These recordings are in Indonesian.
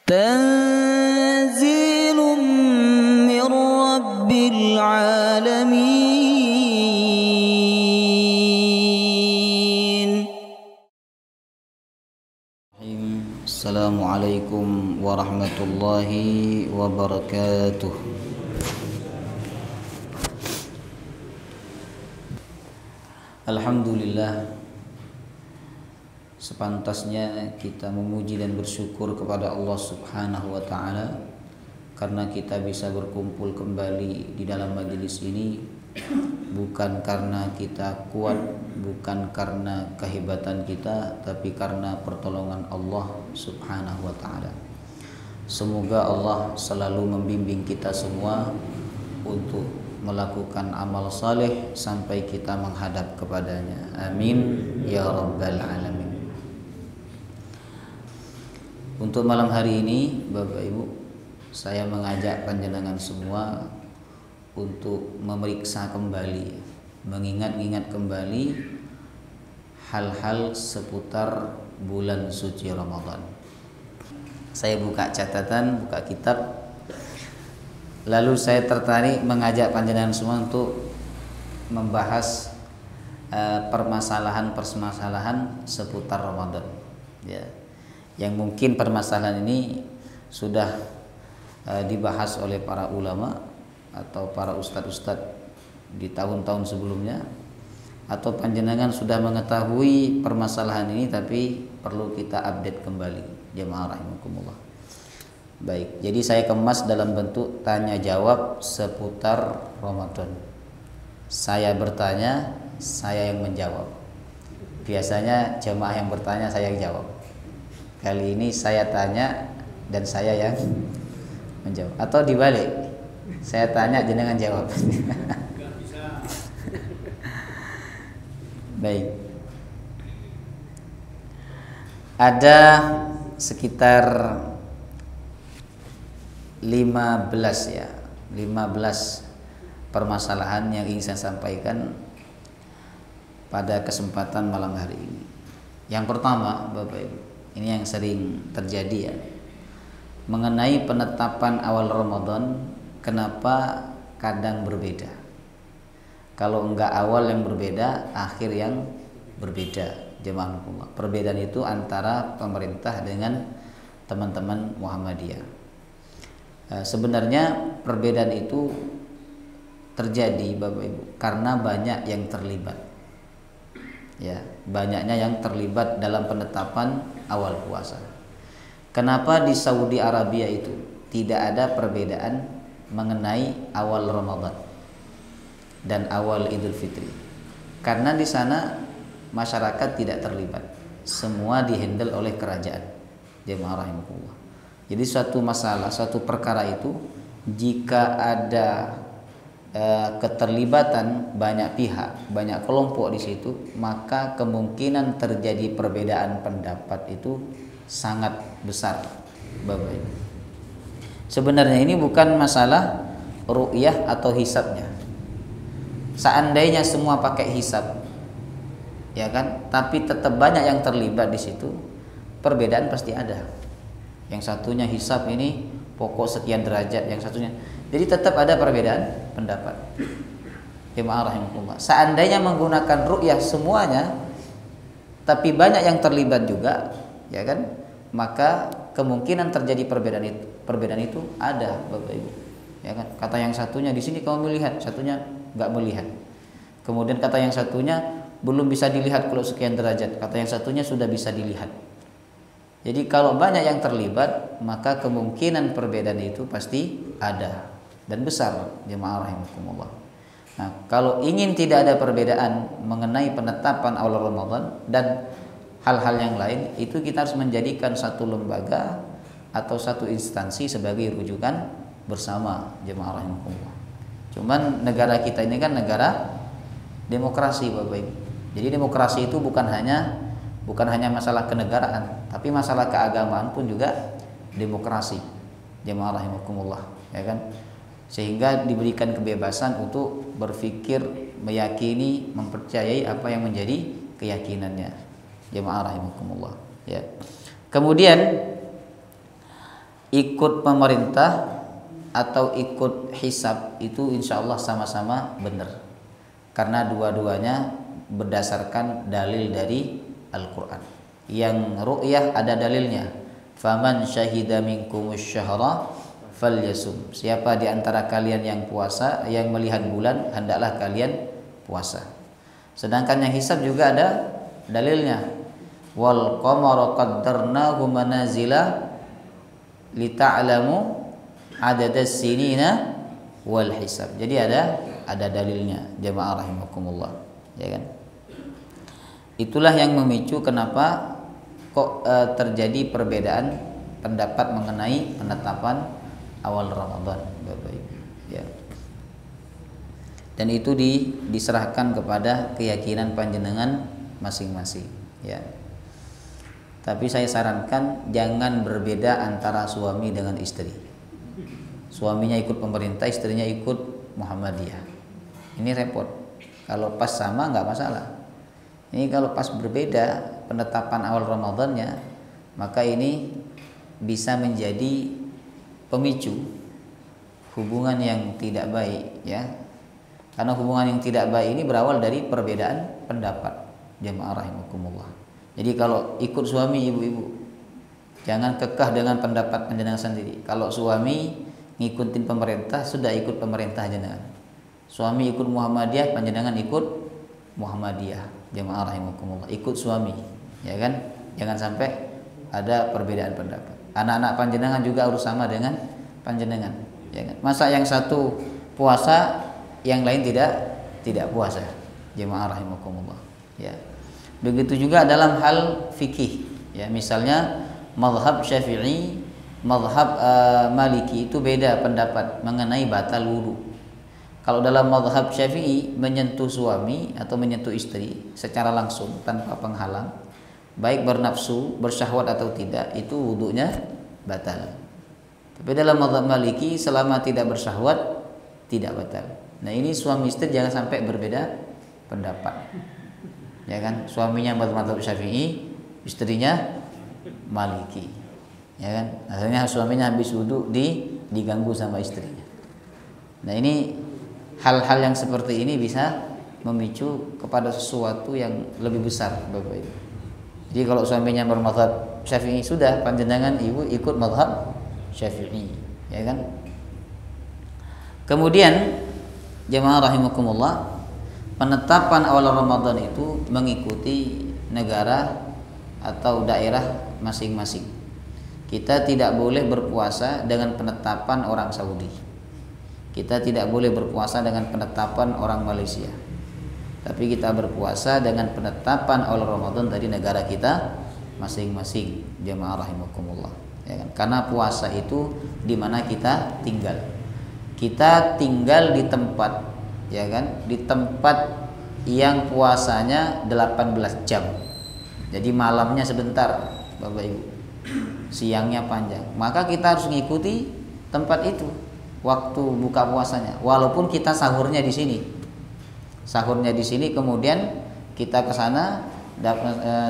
تنزيل من رب العالمين. السلام عليكم ورحمة الله وبركاته. Alhamdulillah, sepantasnya kita memuji dan bersyukur kepada Allah Subhanahu wa Ta'ala karena kita bisa berkumpul kembali di dalam majelis ini, bukan karena kita kuat, bukan karena kehebatan kita, tapi karena pertolongan Allah Subhanahu wa Ta'ala. Semoga Allah selalu membimbing kita semua untuk melakukan amal saleh sampai kita menghadap kepadanya. Amin ya rabbal alamin. Untuk malam hari ini, Bapak Ibu, saya mengajak panjenengan semua untuk memeriksa kembali, mengingat-ingat kembali hal-hal seputar bulan suci Ramadan. Saya buka catatan, buka kitab, lalu saya tertarik mengajak panjenengan semua untuk membahas permasalahan-permasalahan seputar Ramadan, ya. Yang mungkin permasalahan ini sudah dibahas oleh para ulama atau para ustadz-ustadz di tahun-tahun sebelumnya, atau panjenengan sudah mengetahui permasalahan ini tapi perlu kita update kembali, jemaah rahimakumullah. Baik, jadi saya kemas dalam bentuk tanya jawab seputar Ramadan. Saya bertanya, saya yang menjawab. Biasanya jemaah yang bertanya, saya yang jawab. Kali ini saya tanya dan saya yang menjawab. Atau dibalik, saya tanya jenengan jawab. Baik. Ada sekitar 15 permasalahan yang ingin saya sampaikan pada kesempatan malam hari ini. Yang pertama, Bapak Ibu, ini yang sering terjadi, ya, mengenai penetapan awal Ramadan, kenapa kadang berbeda? Kalau enggak awal yang berbeda, akhir yang berbeda, jemaah Allah. Perbedaan itu antara pemerintah dengan teman-teman Muhammadiyah. Sebenarnya perbedaan itu terjadi, Bapak Ibu, karena banyak yang terlibat, ya, banyaknya yang terlibat dalam penetapan awal puasa. Kenapa di Saudi Arabia itu tidak ada perbedaan mengenai awal Ramadan dan awal Idul Fitri? Karena di sana masyarakat tidak terlibat, semua dihandle oleh kerajaan, jemaah rahimakumullah. Jadi suatu masalah, suatu perkara itu jika ada keterlibatan banyak pihak, banyak kelompok di situ, maka kemungkinan terjadi perbedaan pendapat itu sangat besar, Bapak Ibu. Sebenarnya ini bukan masalah ru'yah atau hisabnya. Seandainya semua pakai hisab, ya kan, tapi tetap banyak yang terlibat di situ, perbedaan pasti ada. Yang satunya hisab ini pokok sekian derajat, yang satunya. Jadi tetap ada perbedaan pendapat. Jemaah rahimakumullah. Seandainya menggunakan ru'yah semuanya, tapi banyak yang terlibat juga, ya kan? Maka kemungkinan terjadi perbedaan itu ada, Bapak Ibu. Ya kan? Kata yang satunya di sini kamu melihat, satunya enggak melihat. Kemudian kata yang satunya belum bisa dilihat kalau sekian derajat, kata yang satunya sudah bisa dilihat. Jadi kalau banyak yang terlibat, maka kemungkinan perbedaan itu pasti ada dan besar, jemaah rahimakumullah. Nah, kalau ingin tidak ada perbedaan mengenai penetapan awal Ramadan dan hal-hal yang lain, itu kita harus menjadikan satu lembaga atau satu instansi sebagai rujukan bersama, jemaah rahimakumullah. Cuman negara kita ini kan negara demokrasi, Bapak Ibu. Jadi demokrasi itu bukan hanya masalah kenegaraan, tapi masalah keagamaan pun juga demokrasi, jemaah rahimakumullah, ya kan? Sehingga diberikan kebebasan untuk berpikir, meyakini, mempercayai apa yang menjadi keyakinannya, jemaah rahimakumullah, ya. Kemudian ikut pemerintah atau ikut hisab itu insya Allah sama-sama benar, karena dua-duanya berdasarkan dalil dari Al-Quran. Yang ru'yah ada dalilnya, faman syahida minkumus syahra falyasum, siapa di antara kalian yang puasa, yang melihat bulan, hendaklah kalian puasa. Sedangkan yang hisab juga ada dalilnya, wal qamara qaddarnahu manazila lita'lamu adadas sinina wal hisab. Jadi ada dalilnya, jemaah rahimakumullah, ya kan? Itulah yang memicu kenapa kok terjadi perbedaan pendapat mengenai penetapan awal Ramadan, Bapak Ibu, ya. Dan itu diserahkan kepada keyakinan panjenengan masing-masing, ya. Tapi saya sarankan jangan berbeda antara suami dengan istri. Suaminya ikut pemerintah, istrinya ikut Muhammadiyah. Ini repot. Kalau pas sama nggak masalah. Ini kalau pas berbeda penetapan awal Ramadannya, maka ini bisa menjadi pemicu hubungan yang tidak baik, ya. Karena hubungan yang tidak baik ini berawal dari perbedaan pendapat, jemaah rahimakumullah. Jadi kalau ikut suami ibu-ibu, jangan kekeh dengan pendapat panjenengan sendiri. Kalau suami ngikutin pemerintah, sudah ikut pemerintah jenengan. Suami ikut Muhammadiyah, panjenengan ikut Muhammadiyah, jemaah rahimakumullah. Ikut suami, ya kan? Jangan sampai ada perbedaan pendapat. Anak-anak panjenengan juga harus sama dengan panjenengan, ya kan? Masa yang satu puasa, yang lain tidak puasa, jemaah rahimakumullah, ya. Begitu juga dalam hal fikih, ya. Misalnya mazhab Syafi'i, mazhab Maliki itu beda pendapat mengenai batal wudu. Kalau dalam mazhab Syafi'i, menyentuh suami atau menyentuh istri secara langsung tanpa penghalang, baik bernafsu, bersyahwat atau tidak, itu wudunya batal. Tapi dalam mazhab Maliki, selama tidak bersyahwat tidak batal. Nah, ini suami istri jangan sampai berbeda pendapat, ya kan? Suaminya mazhab Syafi'i, istrinya Maliki, ya kan? Akhirnya suaminya habis wudu diganggu sama istrinya. Nah, ini hal-hal yang seperti ini bisa memicu kepada sesuatu yang lebih besar, Bapak Ibu. Jadi kalau suaminya bermazhab Syafi'i, sudah panjenengan ibu ikut mazhab Syafi'i, ya kan? Kemudian jemaah rahimakumullah, penetapan awal Ramadan itu mengikuti negara atau daerah masing-masing. Kita tidak boleh berpuasa dengan penetapan orang Saudi. Kita tidak boleh berpuasa dengan penetapan orang Malaysia. Tapi kita berpuasa dengan penetapan awal Ramadan dari negara kita masing-masing, jemaah rahimakumullah, ya kan? Karena puasa itu di mana kita tinggal. Kita tinggal di tempat, ya kan? Di tempat yang puasanya 18 jam. Jadi malamnya sebentar, Bapak Ibu. Siangnya panjang. Maka kita harus mengikuti tempat itu waktu buka puasanya. Walaupun kita sahurnya di sini. Sahurnya di sini, kemudian kita ke sana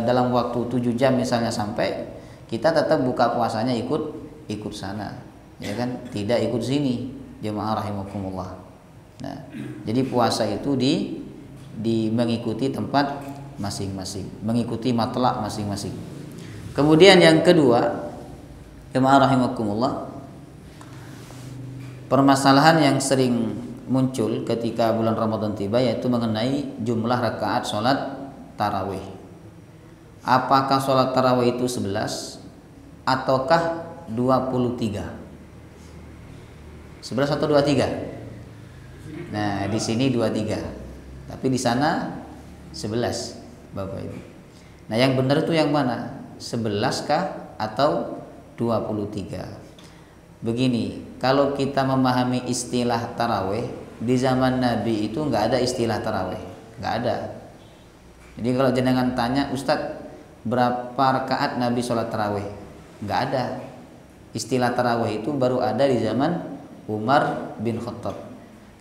dalam waktu 7 jam misalnya sampai, kita tetap buka puasanya ikut sana, ya kan? Tidak ikut sini, jemaah rahimakumullah. Nah, jadi puasa itu mengikuti tempat masing-masing, mengikuti matlak masing-masing. Kemudian yang kedua, jemaah rahimakumullah, permasalahan yang sering muncul ketika bulan Ramadan tiba, yaitu mengenai jumlah rakaat sholat tarawih. Apakah sholat tarawih itu 11 ataukah 23? 11 atau 23? Nah, di sini 23. Tapi di sana 11, Bapak Ibu. Nah, yang benar itu yang mana? 11 kah atau 23? Begini, kalau kita memahami istilah tarawih, di zaman Nabi itu nggak ada istilah tarawih, nggak ada. Jadi kalau jenengan tanya, Ustadz, berapa rakaat Nabi sholat tarawih? Nggak ada. Istilah tarawih itu baru ada di zaman Umar bin Khattab.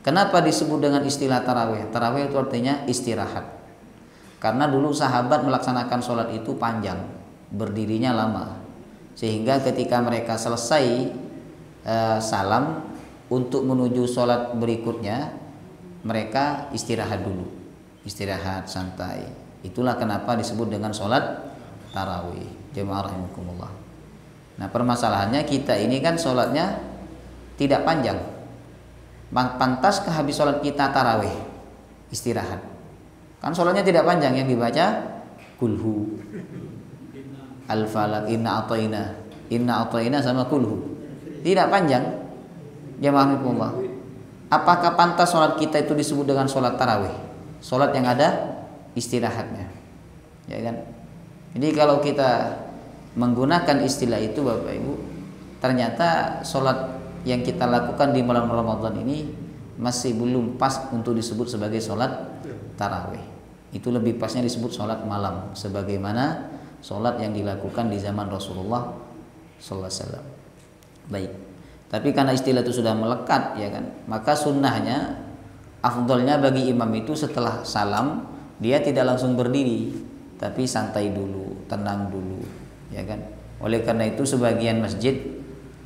Kenapa disebut dengan istilah tarawih? Tarawih itu artinya istirahat. Karena dulu sahabat melaksanakan sholat itu panjang, berdirinya lama. sehingga ketika mereka selesai salam untuk menuju sholat berikutnya mereka istirahat dulu, istirahat santai. Itulah kenapa disebut dengan sholat tarawih. Jemaah rahimakumullah. Nah permasalahannya kita ini kan sholatnya tidak panjang. Pantaskah habis sholat kita tarawih istirahat? Kan sholatnya tidak panjang, yang dibaca kulhu, al-falaq, inna a'tayna sama kulhu. Tidak panjang. Jemaah rahimakumullah. Apakah pantas sholat kita itu disebut dengan sholat tarawih? Sholat yang ada istirahatnya, ya kan? Jadi kalau kita menggunakan istilah itu Bapak Ibu, ternyata sholat yang kita lakukan di malam Ramadan ini masih belum pas untuk disebut sebagai sholat tarawih. Itu lebih pasnya disebut sholat malam, sebagaimana sholat yang dilakukan di zaman Rasulullah sallallahu alaihi wasallam. Baik. Tapi karena istilah itu sudah melekat, ya kan, maka sunnahnya, afdolnya bagi imam itu setelah salam dia tidak langsung berdiri, tapi santai dulu, tenang dulu, ya kan. Oleh karena itu sebagian masjid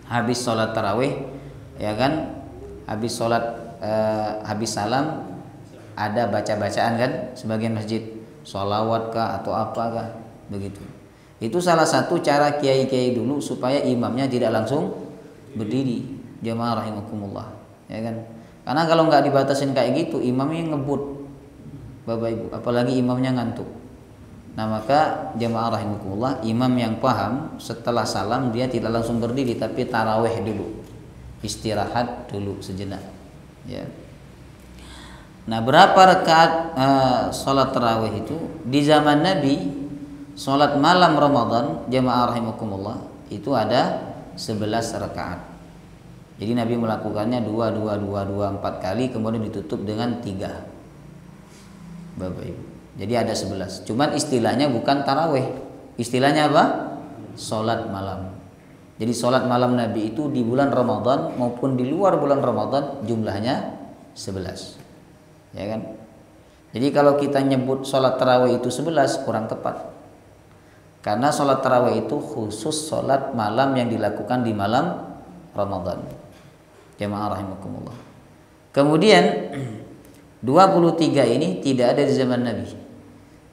habis sholat tarawih, ya kan, habis sholat habis salam ada baca-bacaan kan, sebagian masjid sholawat kah atau apakah begitu. Itu salah satu cara kiai-kiai dulu supaya imamnya tidak langsung berdiri. Jemaah rahimakumullah, ya kan. Karena kalau nggak dibatasin kayak gitu, imamnya ngebut Bapak Ibu, apalagi imamnya ngantuk. Nah maka jemaah rahimakumullah, imam yang paham setelah salam dia tidak langsung berdiri, tapi tarawih dulu, istirahat dulu sejenak, ya. Nah berapa rakaat sholat tarawih itu di zaman Nabi? Sholat malam Ramadan jemaah rahimakumullah itu ada 11 rakaat. Jadi Nabi melakukannya 4 kali, kemudian ditutup dengan 3. Bapak Ibu. Jadi ada 11. Cuman istilahnya bukan tarawih. Istilahnya apa? Sholat malam. Jadi sholat malam Nabi itu di bulan Ramadan maupun di luar bulan Ramadan jumlahnya 11. Ya kan? Jadi kalau kita nyebut sholat tarawih itu 11 kurang tepat. Karena sholat tarawih itu khusus sholat malam yang dilakukan di malam Ramadan. Jemaah rahimakumullah. Kemudian 23 ini tidak ada di zaman Nabi.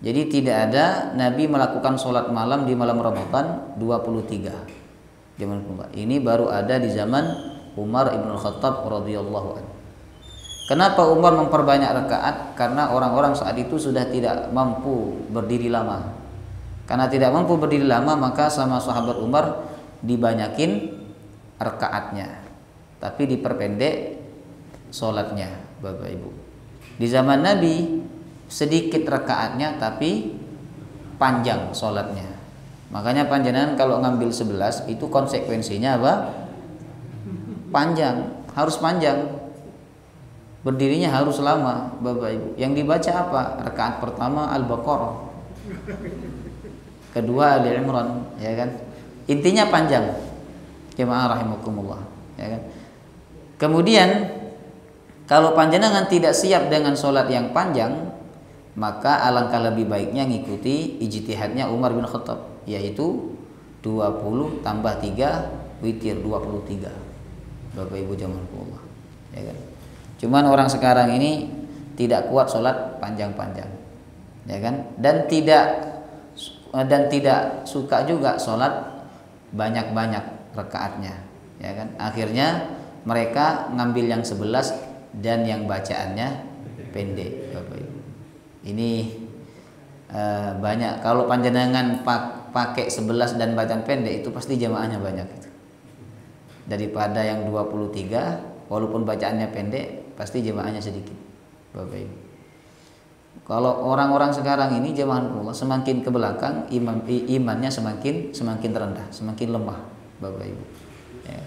Jadi tidak ada Nabi melakukan sholat malam di malam Ramadan 23. Jemaah, ini baru ada di zaman Umar ibn Khattab radhiyallahu anhu. Kenapa Umar memperbanyak rakaat? Karena orang-orang saat itu sudah tidak mampu berdiri lama. Karena tidak mampu berdiri lama, maka sama sahabat Umar dibanyakin rakaatnya, tapi diperpendek sholatnya, Bapak Ibu. Di zaman Nabi sedikit rakaatnya, tapi panjang sholatnya. Makanya panjenengan kalau ngambil 11 itu konsekuensinya apa? Panjang, harus panjang. Berdirinya harus lama, Bapak Ibu. Yang dibaca apa? Rakaat pertama Al-Baqarah, kedua Ali Imran, ya kan? Intinya panjang. Jemaah rahimakumullah, ya kan? Kemudian kalau panjenengan tidak siap dengan sholat yang panjang, maka alangkah lebih baiknya ngikuti ijtihadnya Umar bin Khattab, yaitu 20 tambah 3 witir 23. Bapak Ibu jemaah rahimakumullah, ya kan? Cuman orang sekarang ini tidak kuat sholat panjang-panjang, ya kan? Dan tidak suka juga sholat banyak-banyak rakaatnya, ya kan? Akhirnya mereka ngambil yang 11 dan yang bacaannya pendek, Bapak Ibu. Ini banyak. Kalau panjenengan pakai 11 dan bacaan pendek itu pasti jamaahnya banyak itu. Daripada yang 23 walaupun bacaannya pendek pasti jamaahnya sedikit, Bapak Ibu. Kalau orang-orang sekarang ini jemaah Allah semakin ke belakang imannya semakin rendah, semakin lemah, Bapak Ibu. Ya.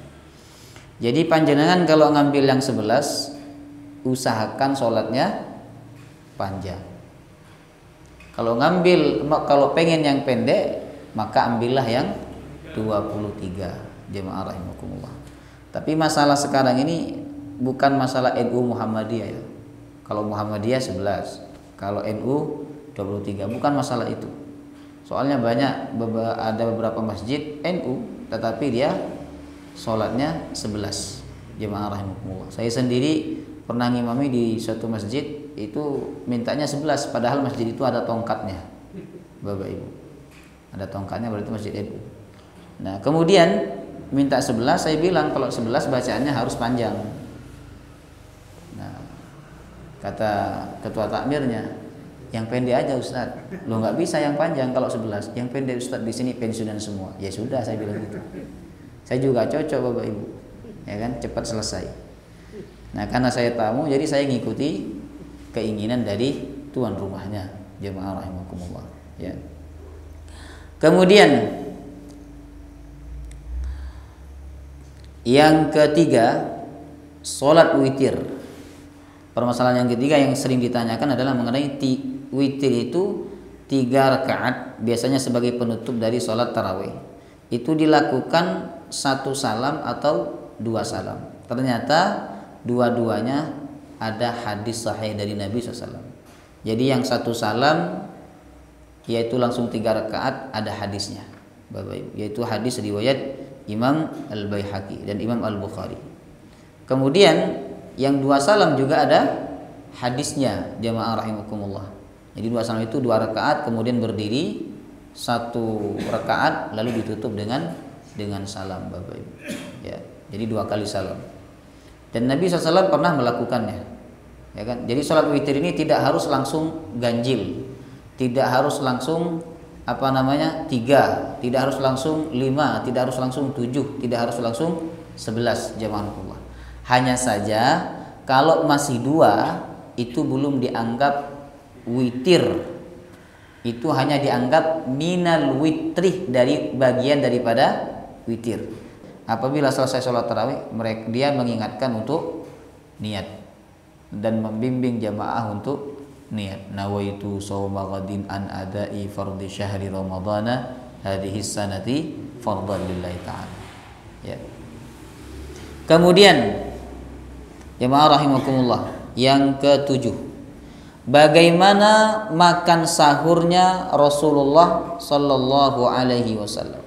Jadi panjenengan kalau ngambil yang 11 usahakan sholatnya panjang. Kalau pengen yang pendek maka ambillah yang 23, jemaah rahimakumullah. Tapi masalah sekarang ini bukan masalah NU Muhammadiyah ya. Kalau Muhammadiyah 11, kalau NU 23, bukan masalah itu. Soalnya ada beberapa masjid NU tetapi dia sholatnya 11. Jemaah rahimakumullah. Saya sendiri pernah ngimami di suatu masjid itu mintanya 11, padahal masjid itu ada tongkatnya, Bapak Ibu. Ada tongkatnya, berarti masjid NU. Nah, kemudian minta 11, saya bilang kalau 11 bacaannya harus panjang. Nah, kata ketua takmirnya, yang pendek aja Ustaz. Lo nggak bisa yang panjang kalau 11. Yang pendek Ustaz, di sini pensiunan semua. Ya sudah, saya bilang gitu. Saya juga cocok Bapak Ibu. Ya kan, cepat selesai. Nah, karena saya tamu, jadi saya ngikuti keinginan dari tuan rumahnya, jemaah rahimakumullah. Ya. Kemudian yang ketiga, sholat witir. Permasalahan yang ketiga yang sering ditanyakan adalah mengenai witir itu 3 rakaat, biasanya sebagai penutup dari sholat tarawih. Itu dilakukan 1 salam atau 2 salam. Ternyata dua-duanya ada hadis sahih dari Nabi SAW. Jadi yang 1 salam yaitu langsung 3 rakaat ada hadisnya, Bapak Ibu, yaitu hadis riwayat Imam Al-Baihaqi dan Imam Al-Bukhari. Kemudian yang 2 salam juga ada hadisnya, jamaah rahimakumullah. Jadi 2 salam itu 2 rakaat kemudian berdiri 1 rakaat lalu ditutup dengan salam, Bapak Ibu. Ya, jadi 2 kali salam. Dan Nabi SAW pernah melakukannya. Ya kan? Jadi sholat witir ini tidak harus langsung ganjil, tidak harus langsung 3, tidak harus langsung 5, tidak harus langsung 7, tidak harus langsung 11, jamaah Allah. Hanya saja kalau masih 2 itu belum dianggap witir. Itu hanya dianggap minal witrih, dari bagian daripada witir. Apabila selesai sholat tarawih, dia mengingatkan untuk niat dan membimbing jamaah untuk niat. Nawaitu shauma ghadin an adai fardhi syahri ramadhana hadhihi sanati fardhan lillahi ta'ala. Ya. Kemudian jamaah rahimakumullah, yang ke-7, bagaimana makan sahurnya Rasulullah sallallahu alaihi wasallam.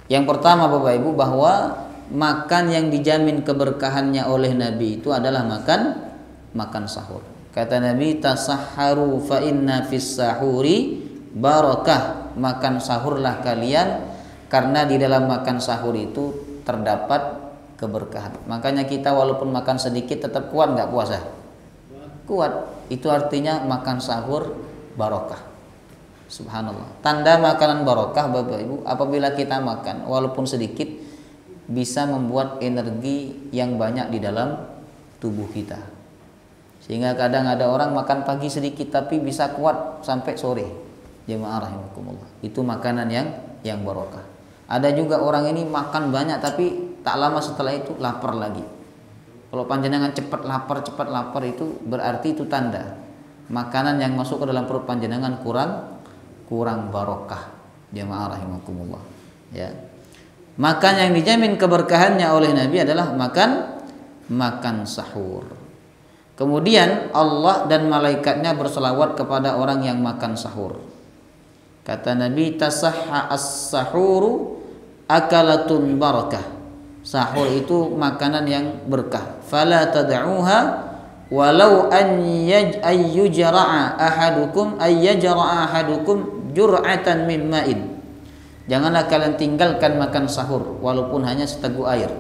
Yang pertama Bapak Ibu, bahwa makan yang dijamin keberkahannya oleh Nabi itu adalah makan sahur. Kata Nabi, tasahharu fa inna fis sahuri barakah. Makan sahurlah kalian karena di dalam makan sahur itu terdapat keberkahan. Makanya kita walaupun makan sedikit tetap kuat nggak puasa? Kuat. Itu artinya makan sahur barokah. Subhanallah. Tanda makanan barokah Bapak Ibu, apabila kita makan walaupun sedikit bisa membuat energi yang banyak di dalam tubuh kita. Sehingga kadang ada orang makan pagi sedikit tapi bisa kuat sampai sore. Jemaah rahimakumullah. Itu makanan yang barokah. Ada juga orang ini makan banyak tapi tak lama setelah itu lapar lagi. Kalau panjenengan cepat lapar itu berarti itu tanda makanan yang masuk ke dalam perut panjenengan kurang barokah, jemaah rahimakumullah. Ya. Makan yang dijamin keberkahannya oleh Nabi adalah makan sahur. Kemudian Allah dan malaikatnya berselawat kepada orang yang makan sahur. Kata Nabi, tasahha as-sahuru akalatun barakah. Sahur itu makanan yang berkah. Fala tad'uha walau an yajra'a ahadukum jur'atan min ma'in. Janganlah kalian tinggalkan makan sahur walaupun hanya seteguk air.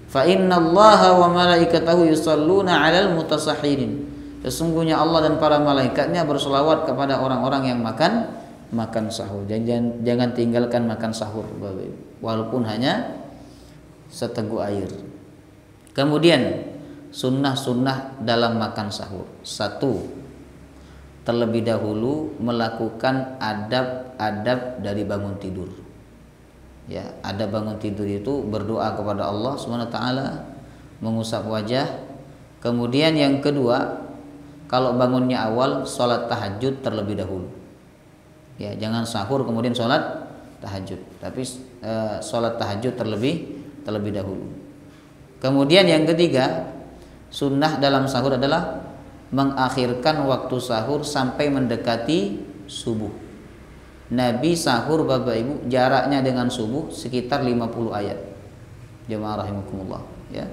Fa innallaha wa malaikatahu yusalluna 'alal mutasahhirin. Sesungguhnya Allah dan para malaikatnya berselawat kepada orang-orang yang makan sahur. Jangan tinggalkan makan sahur walaupun hanya seteguk air. Kemudian sunnah-sunnah dalam makan sahur. 1. Terlebih dahulu melakukan adab-adab dari bangun tidur. Ya, adab bangun tidur itu berdoa kepada Allah SWT, mengusap wajah. Kemudian yang kedua, kalau bangunnya awal, sholat tahajud terlebih dahulu. Ya, jangan sahur kemudian sholat tahajud, tapi sholat tahajud terlebih dahulu. Kemudian yang ketiga, sunnah dalam sahur adalah mengakhirkan waktu sahur sampai mendekati subuh. Nabi sahur Bapak Ibu jaraknya dengan subuh sekitar 50 ayat. Jemaah rahimakumullah, ya.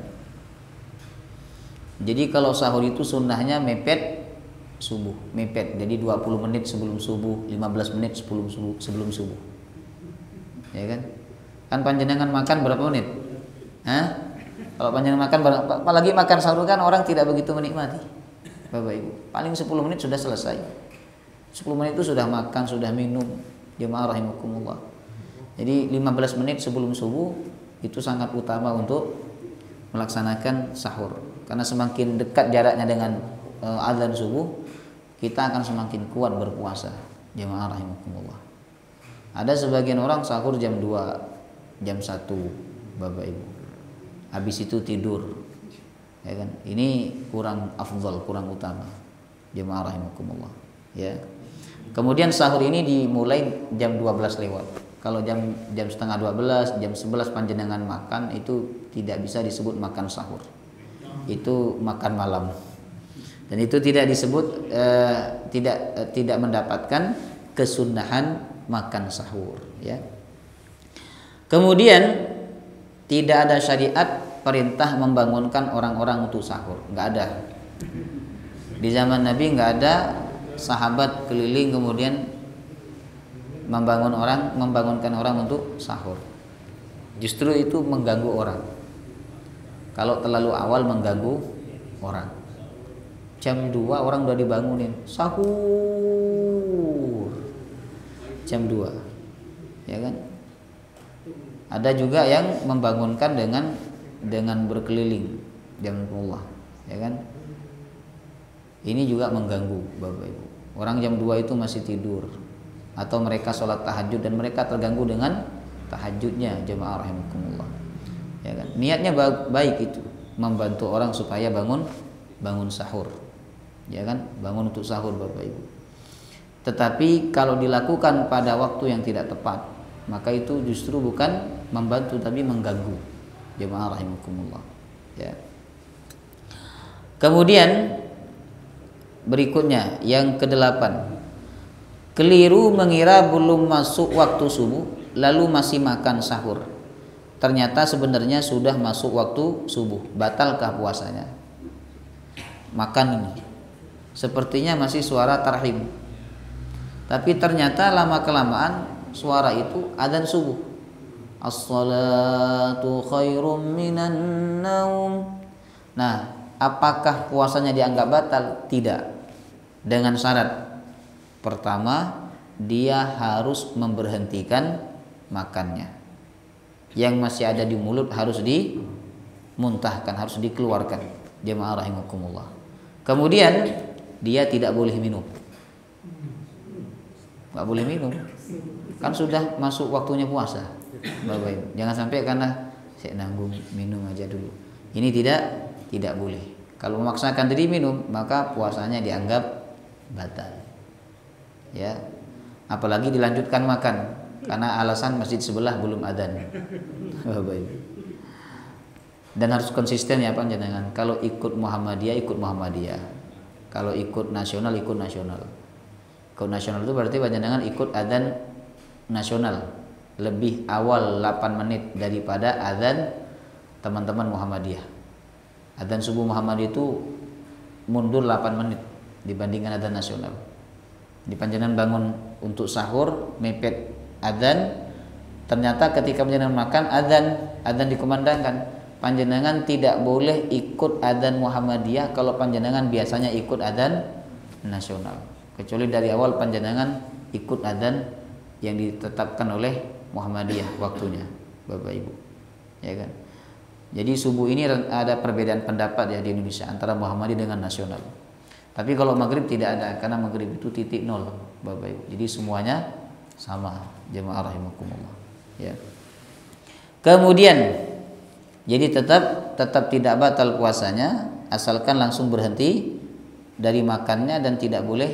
Jadi kalau sahur itu sunnahnya mepet subuh, mepet. Jadi 20 menit sebelum subuh, 15 menit sebelum subuh. Ya kan? Kan panjenengan makan berapa menit? Hah? Kalau panjenengan makan apalagi makan sahur kan orang tidak begitu menikmati. Bapak Ibu, paling 10 menit sudah selesai. 10 menit itu sudah makan, sudah minum. Jemaah rahimakumullah. Jadi 15 menit sebelum subuh itu sangat utama untuk melaksanakan sahur. Karena semakin dekat jaraknya dengan azan subuh, kita akan semakin kuat berpuasa. Jemaah rahimakumullah. Ada sebagian orang sahur jam 2, jam 1, Bapak Ibu. Habis itu tidur. Ya kan? Ini kurang afdal, kurang utama. Jemaah rahimakumullah. Ya. Kemudian sahur ini dimulai jam 12 lewat. Kalau jam setengah 12, jam 11 panjenengan makan itu tidak bisa disebut makan sahur. Itu makan malam. Dan itu tidak disebut tidak mendapatkan kesunahan makan sahur, ya. Kemudian tidak ada syariat perintah membangunkan orang-orang untuk sahur, nggak ada. Di zaman Nabi nggak ada sahabat keliling kemudian membangunkan orang untuk sahur. Justru itu mengganggu orang. Kalau terlalu awal mengganggu orang. Jam 2 orang udah dibangunin sahur. Jam 2. Ya kan? Ada juga yang membangunkan dengan berkeliling jam Allah, ya kan? Ini juga mengganggu Bapak Ibu. Orang jam 2 itu masih tidur atau mereka sholat tahajud dan mereka terganggu dengan tahajudnya, jemaah rahimakumullah. Ya kan? Niatnya baik itu, membantu orang supaya bangun sahur. Ya kan? Bangun untuk sahur Bapak Ibu. Tetapi kalau dilakukan pada waktu yang tidak tepat, maka itu justru bukan membantu tapi mengganggu, jemaah rahimakumullah. Ya. Kemudian berikutnya yang ke-8, keliru mengira belum masuk waktu subuh lalu masih makan sahur. Ternyata sebenarnya sudah masuk waktu subuh. Batalkah puasanya? Makan ini sepertinya masih suara tarhim, tapi ternyata lama kelamaan suara itu adzan subuh. As-salatu khairum minan naum. Nah, apakah puasanya dianggap batal? Tidak. Dengan syarat. Pertama, dia harus memberhentikan makannya. Yang masih ada di mulut harus dimuntahkan, harus dikeluarkan. Jemaah rahimakumullah. Kemudian dia tidak boleh minum. Enggak boleh minum. Kan sudah masuk waktunya puasa. Bapak Ibu, jangan sampai karena saya nanggung minum aja dulu. Ini tidak boleh. Kalau memaksakan diri minum, maka puasanya dianggap batal. Ya. Apalagi dilanjutkan makan karena alasan masjid sebelah belum adzan. Bapak Ibu. Dan harus konsisten ya panjenengan. Kalau ikut Muhammadiyah, ikut Muhammadiyah. Kalau ikut nasional, ikut nasional. Ikut nasional itu berarti panjenengan ikut adzan nasional lebih awal 8 menit daripada adzan teman-teman Muhammadiyah. Adzan subuh Muhammadiyah itu mundur 8 menit dibandingkan adzan nasional. Di panjenengan bangun untuk sahur mepet adzan, ternyata ketika panjenengan makan adzan dikumandangkan. Panjenengan tidak boleh ikut adzan Muhammadiyah kalau panjenengan biasanya ikut adzan nasional. Kecuali dari awal panjenengan ikut adzan yang ditetapkan oleh Muhammadiyah waktunya, Bapak Ibu. Ya kan? Jadi subuh ini ada perbedaan pendapat ya di Indonesia antara Muhammadiyah dengan nasional. Tapi kalau maghrib tidak ada, karena maghrib itu titik nol, Bapak Ibu. Jadi semuanya sama, jemaah rahimakumullah. Ya. Kemudian, jadi tetap tidak batal puasanya, asalkan langsung berhenti dari makannya dan tidak boleh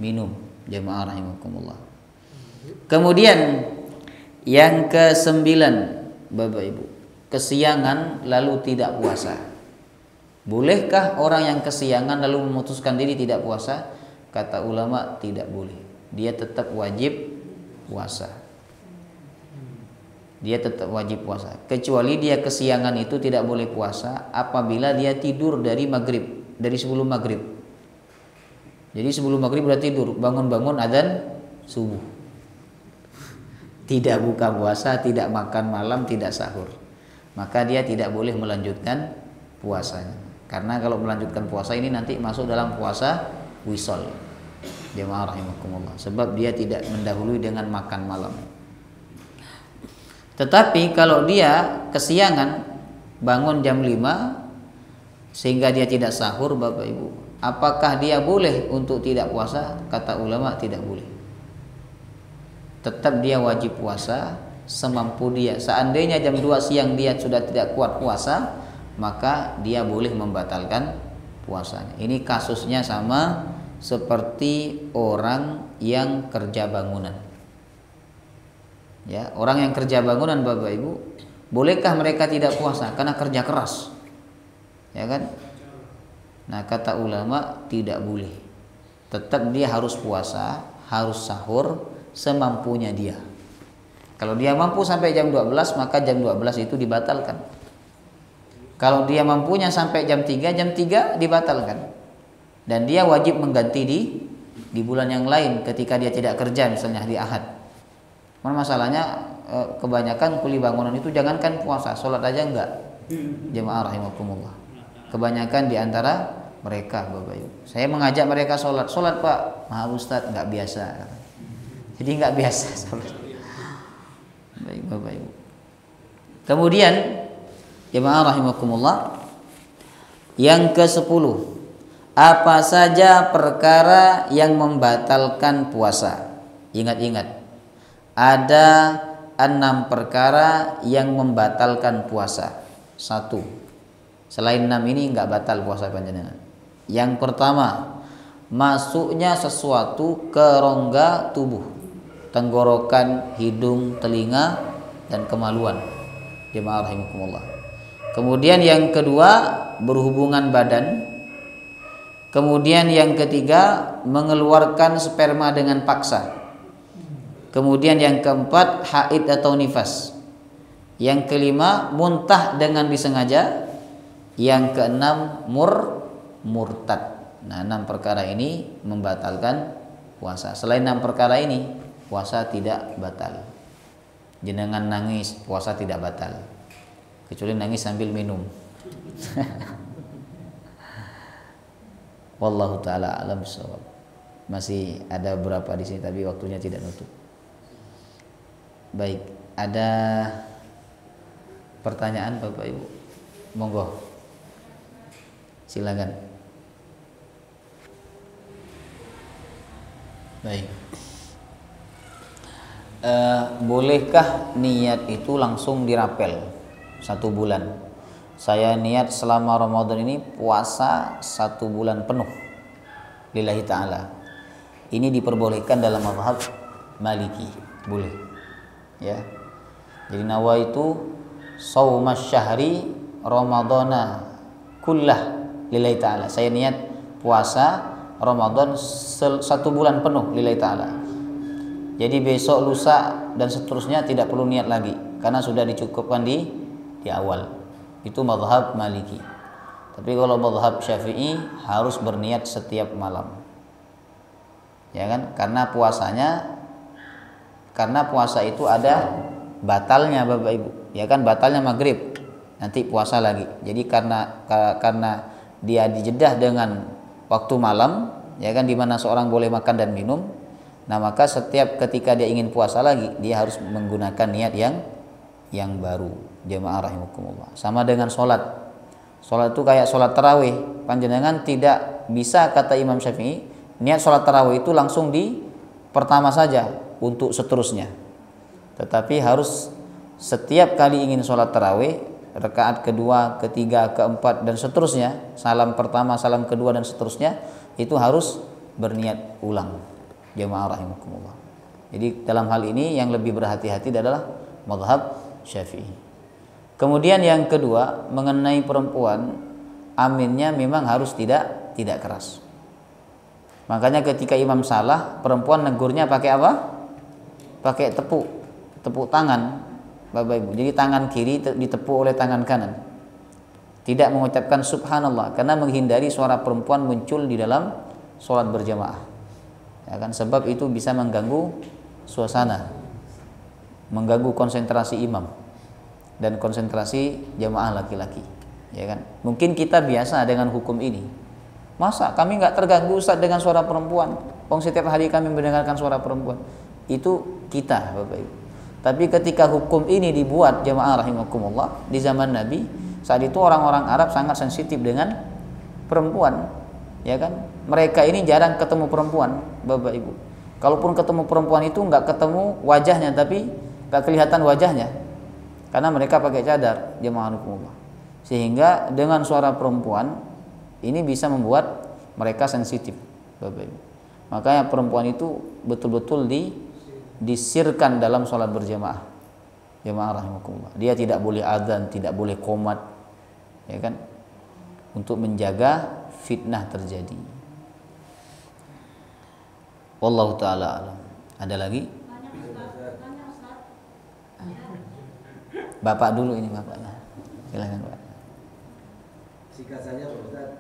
minum, jemaah rahimakumullah. Kemudian yang ke-9, Bapak Ibu, kesiangan lalu tidak puasa. Bolehkah orang yang kesiangan lalu memutuskan diri tidak puasa? Kata ulama tidak boleh. Dia tetap wajib puasa. Dia tetap wajib puasa. Kecuali dia kesiangan itu tidak boleh puasa apabila dia tidur dari maghrib, dari sebelum maghrib. Jadi sebelum maghrib udah tidur, bangun-bangun adzan subuh. Tidak buka puasa, tidak makan malam, tidak sahur. Maka dia tidak boleh melanjutkan puasanya. Karena kalau melanjutkan puasa ini nanti masuk dalam puasa wisol. Jemaah rahimakumullah. Sebab dia tidak mendahului dengan makan malam. Tetapi kalau dia kesiangan bangun jam 5 sehingga dia tidak sahur, Bapak Ibu, apakah dia boleh untuk tidak puasa? Kata ulama tidak boleh. Tetap dia wajib puasa semampu dia. Seandainya jam 2 siang dia sudah tidak kuat puasa, maka dia boleh membatalkan puasanya. Ini kasusnya sama seperti orang yang kerja bangunan. Ya, orang yang kerja bangunan, Bapak Ibu, bolehkah mereka tidak puasa karena kerja keras? Ya kan? Nah, kata ulama tidak boleh. Tetap dia harus puasa, harus sahur semampunya dia. Kalau dia mampu sampai jam 12, maka jam 12 itu dibatalkan. Kalau dia mampunya sampai jam 3 dibatalkan. Dan dia wajib mengganti di bulan yang lain ketika dia tidak kerja, misalnya di Ahad. Masalahnya kebanyakan kuli bangunan itu jangankan puasa, sholat aja enggak. Jemaah rahimakumullah. Kebanyakan di antara mereka, Bapak Ibu. Saya mengajak mereka sholat Pak. Maaf Ustaz, enggak biasa. Jadi enggak biasa sholat. Baik Bapak Ibu. Kemudian jemaah rahimakumullah, yang ke-10, apa saja perkara yang membatalkan puasa? Ingat-ingat, ada 6 perkara yang membatalkan puasa. 1. Selain 6 ini enggak batal puasa panjenengan. Yang pertama, masuknya sesuatu ke rongga tubuh, tenggorokan, hidung, telinga, dan kemaluan. Jemaah rahimakumullah. Kemudian yang kedua, berhubungan badan. Kemudian yang ketiga, mengeluarkan sperma dengan paksa. Kemudian yang keempat, haid atau nifas. Yang kelima, muntah dengan disengaja. Yang keenam, murtad. Nah, 6 perkara ini membatalkan puasa. Selain 6 perkara ini, puasa tidak batal. Jenengan nangis, puasa tidak batal. Kecuali nangis sambil minum. Wallahu taala alam bissawab. Masih ada beberapa di sini tapi waktunya tidak nutup. Baik, ada pertanyaan Bapak Ibu? Monggo. Silakan. Baik. Bolehkah niat itu langsung dirapel 1 bulan? Saya niat selama Ramadan ini puasa 1 bulan penuh lillahi ta'ala. Ini diperbolehkan dalam mazhab Maliki. Boleh. Ya. Jadi nawaitu shaumas syahri ramadhana kullah lillahi ta'ala. Saya niat puasa Ramadan 1 bulan penuh lillahi ta'ala. Jadi besok, lusa dan seterusnya tidak perlu niat lagi karena sudah dicukupkan di awal. Itu mazhab Maliki. Tapi kalau mazhab Syafi'i harus berniat setiap malam. Ya kan? Karena puasa itu ada batalnya Bapak Ibu. Ya kan, batalnya maghrib. Nanti puasa lagi. Jadi karena dia dijedah dengan waktu malam, ya kan, di mana seorang boleh makan dan minum. Nah, maka setiap ketika dia ingin puasa lagi, dia harus menggunakan niat yang baru. Jemaah rahimakumullah. Sama dengan sholat. Sholat itu kayak sholat tarawih. Panjenengan tidak bisa, kata Imam Syafi'i, niat sholat tarawih itu langsung di pertama saja untuk seterusnya. Tetapi harus setiap kali ingin sholat tarawih, rakaat kedua, ketiga, keempat, dan seterusnya, salam pertama, salam kedua, dan seterusnya, itu harus berniat ulang. Jemaah rahimakumullah. Jadi dalam hal ini yang lebih berhati-hati adalah mazhab Syafi'i. Kemudian yang kedua, mengenai perempuan, aminnya memang harus tidak keras. Makanya ketika imam salah, perempuan negurnya pakai apa? pakai tepuk tangan, Bapak Ibu. Jadi tangan kiri ditepuk oleh tangan kanan. Tidak mengucapkan subhanallah karena menghindari suara perempuan muncul di dalam sholat berjamaah. Ya kan, sebab itu bisa mengganggu suasana, mengganggu konsentrasi imam dan konsentrasi jamaah laki-laki. Ya kan? Mungkin kita biasa dengan hukum ini. Masa kami nggak terganggu Ustaz dengan suara perempuan? Setiap hari kami mendengarkan suara perempuan. Itu kita, Bapak Ibu. Tapi ketika hukum ini dibuat, jamaah rahimakumullah, di zaman Nabi, saat itu orang-orang Arab sangat sensitif dengan perempuan, ya kan? Mereka ini jarang ketemu perempuan, Bapak Ibu. Kalaupun ketemu perempuan itu nggak ketemu wajahnya, tapi nggak kelihatan wajahnya, karena mereka pakai cadar, jamaah rahimakumullah. Sehingga dengan suara perempuan ini bisa membuat mereka sensitif, Bapak Ibu. Makanya perempuan itu betul-betul disirkan dalam sholat berjamaah, jamaah rahimakumullah. Dia tidak boleh adzan, tidak boleh qomat, ya kan, untuk menjaga fitnah terjadi. Wallahu taala alam. Ada lagi? Bapak dulu ini bapaknya. Silakan Pak. Singkat saja Pak Ustaz.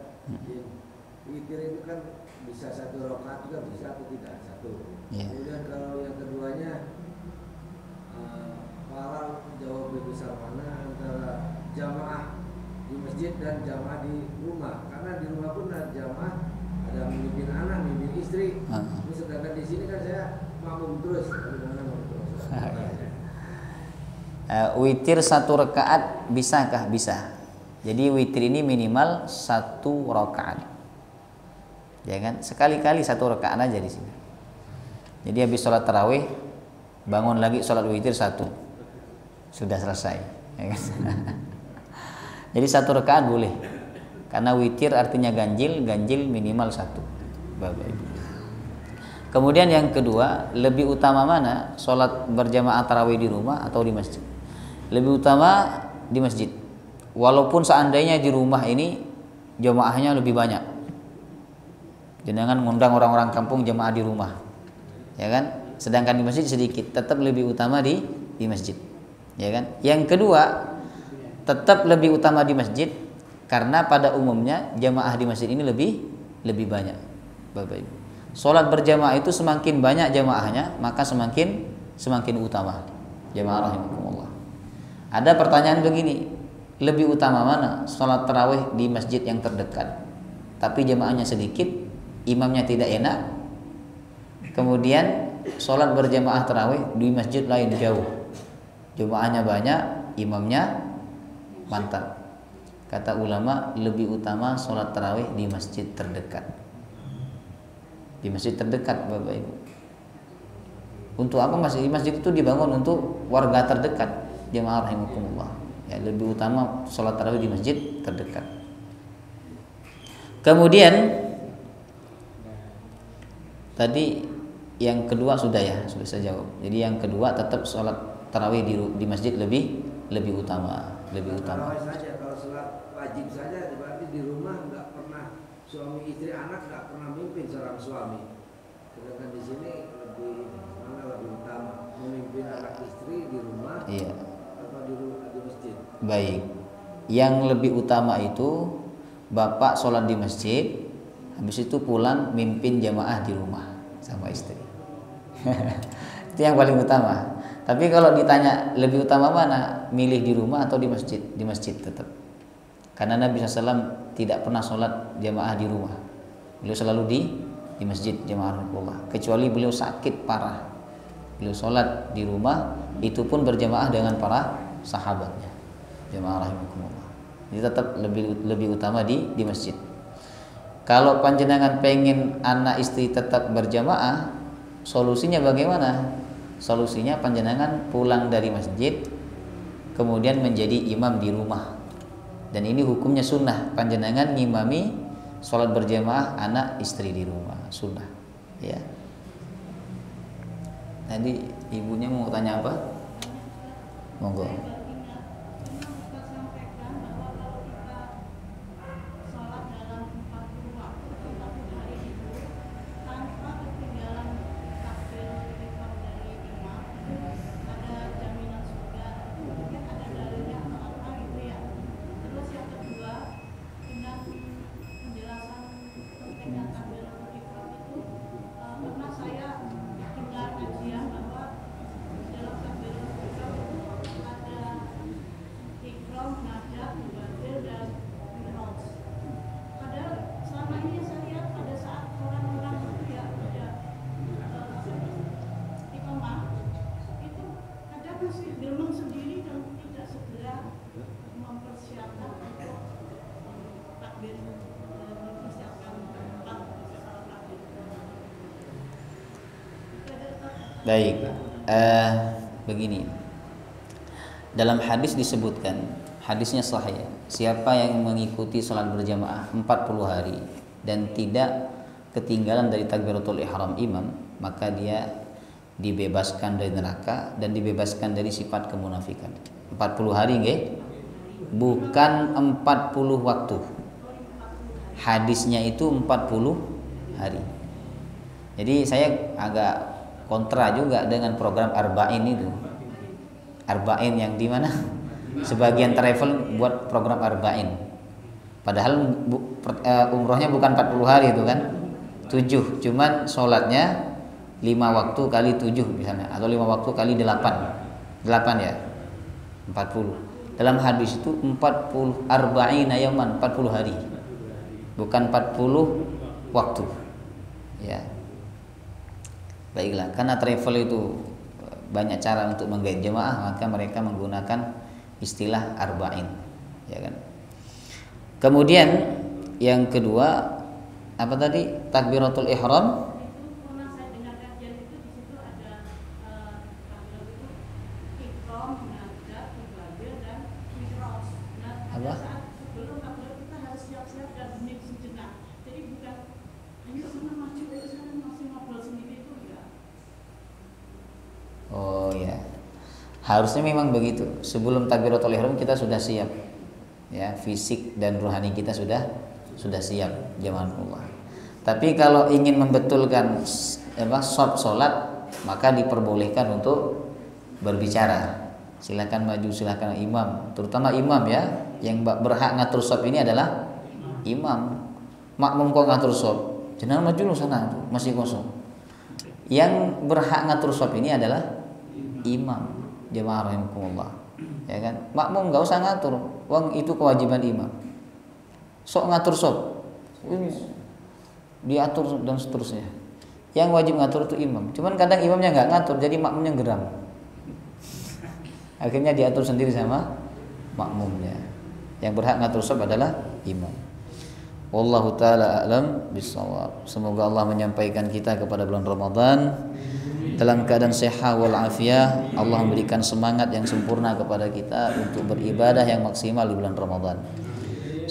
Witir itu kan bisa 1 rakaat juga bisa atau tidak? 1. Yeah. Kemudian kalau yang keduanya para jauh lebih besar mana antara jamaah di masjid dan jamaah di rumah? Karena di rumah pun ada jamaah, ada memimpin anak, memimpin istri. Ini sedangkan di sini kan saya makmum terus. Bagaimana terus? Witir 1 rakaat bisakah? Bisa. Jadi witir ini minimal 1 rakaat. Ya kan? Sekali-kali 1 rakaat aja di sini. Jadi habis sholat tarawih bangun lagi sholat witir 1. Sudah selesai. Ya kan? Jadi 1 rakaat boleh. Karena witir artinya ganjil minimal 1. Bapak Ibu. Kemudian yang kedua, lebih utama mana? Sholat berjamaah tarawih di rumah atau di masjid? Lebih utama di masjid. Walaupun seandainya di rumah ini jamaahnya lebih banyak. Jangan ngundang orang-orang kampung jamaah di rumah. Ya kan? Sedangkan di masjid sedikit, tetap lebih utama di masjid. Ya kan? Yang kedua, tetap lebih utama di masjid karena pada umumnya jamaah di masjid ini lebih banyak. Bapak Ibu. Salat berjamaah itu semakin banyak jamaahnya, maka semakin utama. Jamaah rahimakumullah. Ada pertanyaan begini, lebih utama mana? Salat tarawih di masjid yang terdekat, tapi jamaahnya sedikit, imamnya tidak enak. Kemudian salat berjamaah tarawih di masjid lain jauh, jamaahnya banyak, imamnya mantap. Kata ulama, lebih utama salat tarawih di masjid terdekat. Di masjid terdekat, Bapak Ibu. Untuk apa masjid itu dibangun untuk warga terdekat, jamaah rahimakumullah. Ya, lebih utama salat tarawih di masjid terdekat. Kemudian tadi yang kedua sudah saya jawab. Jadi yang kedua tetap salat tarawih di masjid lebih utama. Tarawih saja, kalau salat wajib saja berarti di rumah nggak pernah suami istri anak nggak pernah mimpin seorang suami. Sedangkan di sini mana lebih utama memimpin anak istri di rumah, iya, atau di masjid? Baik, yang lebih utama itu bapak sholat di masjid, habis itu pulang mimpin jamaah di rumah sama istri. Itu yang paling utama. Tapi kalau ditanya lebih utama mana, milih di rumah atau di masjid? Di masjid tetap. Karena Nabi SAW tidak pernah sholat jamaah di rumah. Beliau selalu di masjid jamaah rahimakumullah. Kecuali beliau sakit parah, beliau sholat di rumah, itu pun berjamaah dengan para sahabatnya. Jamaah rahimakumullah. Jadi tetap lebih utama di masjid. Kalau panjenengan pengen anak istri tetap berjamaah, solusinya bagaimana? Solusinya panjenengan pulang dari masjid, kemudian menjadi imam di rumah. Dan ini hukumnya sunnah, panjenengan ngimami sholat berjamaah anak istri di rumah, sunnah. Ya. Tadi ibunya mau tanya apa? Monggo. Baik, begini. Dalam hadis disebutkan, hadisnya sahih. Siapa yang mengikuti salat berjamaah 40 hari dan tidak ketinggalan dari takbiratul ihram imam, maka dia dibebaskan dari neraka dan dibebaskan dari sifat kemunafikan. 40 hari nggih? Bukan 40 waktu. Hadisnya itu 40 hari. Jadi saya agak kontra juga dengan program Arba'in itu. Arba'in yang di mana? Sebagian travel buat program Arba'in. Padahal umrohnya bukan 40 hari itu kan? 7, cuman sholatnya 5 waktu kali 7 misalnya, atau 5 waktu kali 8 ya, 40. Dalam hadis itu 40 arba'ina yaman, 40 hari, bukan 40 waktu ya. Baiklah, karena travel itu banyak cara untuk menggait jemaah, maka mereka menggunakan istilah arba'in ya kan. Kemudian yang kedua apa tadi? Takbiratul ihram. Apa? Oh ya, harusnya memang begitu. Sebelum takbiratul ihram kita sudah siap, ya, fisik dan rohani kita sudah siap, jamaahullah. Tapi kalau ingin membetulkan sholat, maka diperbolehkan untuk berbicara. Silakan maju, silakan imam, terutama imam ya, yang berhak ngatur shop ini adalah imam. Makmum kok ngatur shop, jangan maju lu sana, masih kosong. Yang berhak ngatur shop ini adalah imam, jemaah rahimakumullah. Ya kan? Makmum enggak usah ngatur, wong itu kewajiban imam. Sok ngatur shop, diatur dan seterusnya. Yang wajib ngatur itu imam. Cuman kadang imamnya enggak ngatur, jadi makmumnya geram. Akhirnya diatur sendiri sama makmumnya. Yang berhak ngatur shop adalah imam. Wallahu taala a'lam bissawab. Semoga Allah menyampaikan kita kepada bulan Ramadan dalam keadaan sehat wal afiah. Allah memberikan semangat yang sempurna kepada kita untuk beribadah yang maksimal di bulan Ramadan.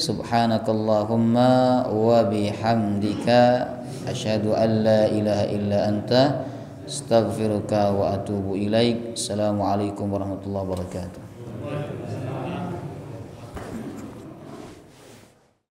Subhanakallahumma wa bihamdika asyhadu an la ilaha illa anta astaghfiruka wa atubu ilaik. Assalamualaikum warahmatullahi wabarakatuh.